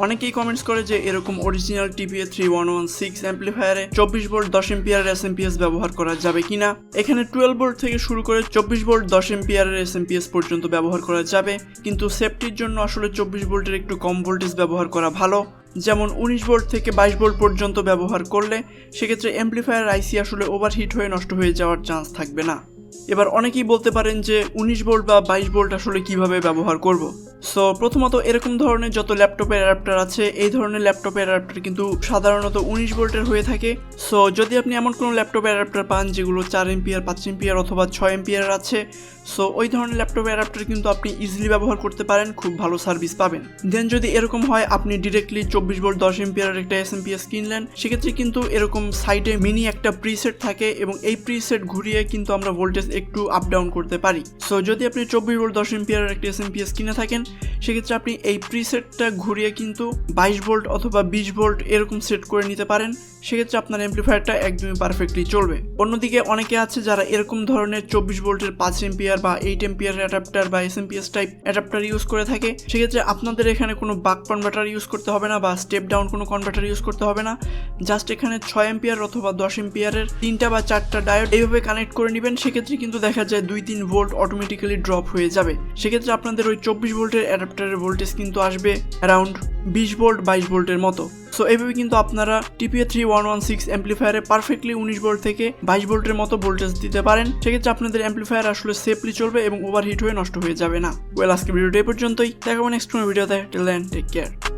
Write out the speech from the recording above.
অনেকেই কমেন্টস করে যে এরকম অরিজিনাল Tpa 3116 অ্যাম্পলিফায়ারে 24 ভোল্ট 10 এম্পিয়ারের এসএমপিএস ব্যবহার করা যাবে কিনা। এখানে 12 ভোল্ট থেকে শুরু করে 24 ভোল্ট 10 এম্পিয়ারের এসএমপিএস পর্যন্ত ব্যবহার করা যাবে, কিন্তু সেফটির জন্য আসলে 24 ভোল্টের একটু কম ভোল্টেজ ব্যবহার করা ভালো। যেমন 19 ভোল্ট থেকে 22 ভোল্ট পর্যন্ত ব্যবহার করলে সেক্ষেত্রে অ্যাম্পলিফায়ার আইসি আসলে ওভারহিট হয়ে নষ্ট হয়ে যাওয়ার চান্স থাকবে না। এবার অনেকেই বলতে পারেন যে 19 ভোল্ট বা 22 ভোল্ট আসলে কিভাবে ব্যবহার করব। সো প্রথমত এরকম ধরনের যত ল্যাপটপের অ্যাডাপ্টার আছে এই ধরনের ল্যাপটপের অ্যাডাপ্টার কিন্তু সাধারণত 19 ভোল্টের হয়ে থাকে। সো যদি আপনি এমন কোনো ল্যাপটপের অ্যাডাপ্টার পান যেগুলো 4 এম্পিয়ার 5 এম্পিয়ার অথবা 6 এম্পিয়ার আছে, সো ওই ধরনের ল্যাপটপের অ্যাডাপ্টার কিন্তু আপনি ইজিলি ব্যবহার করতে পারেন, খুব ভালো সার্ভিস পাবেন। দেন যদি এরকম হয় আপনি ডিরেক্টলি 24 ভোল্ট 10 এম্পিয়ারের একটা এসএমপিএস কিনলেন, সেক্ষেত্রে কিন্তু এরকম সাইডে মিনি একটা প্রিসেট থাকে এবং এই প্রিসেট ঘুরিয়ে কিন্তু আমরা ভোল্টেজ একটু আপ ডাউন করতে পারি। সো যদি আপনি 24 ভোল্ট 10 এম্পিয়ারের একটা এসএমপিএস কিনে থাকেন, সেক্ষেত্রে আপনি এই প্রিসেটটা ঘুরিয়ে কিন্তু 22 ভোল্ট অথবা 20 ভোল্ট এরকম সেট করে নিতে পারেন। সেক্ষেত্রে আপনার অ্যাম্পলিফায়ারটা একদমই পারফেক্টলি চলবে। অন্যদিকে অনেকে আছে যারা এরকম ধরনের 24 ভোল্টের 5 এম্পিয়ার বা 8 এম্পিয়ার অ্যাডাপ্টার বা এসএমপিএস টাইপ অ্যাডাপ্টার ইউজ করে থাকে, সেক্ষেত্রে আপনাদের এখানে কোনো বাক কনভার্টার ইউজ করতে হবে না বা স্টেপ ডাউন কোনো কনভার্টার ইউজ করতে হবে না। জাস্ট এখানে 6 এম্পিয়ার অথবা 10 এম্পিয়ারের 3টা বা 4টা ডায়োড এইভাবে কানেক্ট করে নেবেন। সেক্ষেত্রে কিন্তু দেখা যায় 2-3 ভোল্ট অটোমেটিক্যালি ড্রপ হয়ে যাবে। সেক্ষেত্রে আপনাদের ওই 24 ভোল্টের অ্যাডাপ্টারের ভোল্টেজ কিন্তু আসবে অ্যারাউন্ড 20 ভোল্ট 22 ভোল্টের মতো। সো এইভাবে কিন্তু আপনারা Tpa 3116 অ্যাম্পলিফায়ারে পারফেক্টলি 19 ভোল্ট থেকে 22 ভোল্টের মতো ভোল্টেজ দিতে পারেন। সেক্ষেত্রে আপনাদের অ্যাম্পলিফায়ার আসলে সেফলি চলবে এবং ওভারহিট হয়ে নষ্ট হয়ে যাবে না। ওয়েল, আজকে ভিডিওটা এই পর্যন্তই। দেখাবো নেক্সট কোনো ভিডিওতে। Till then take care.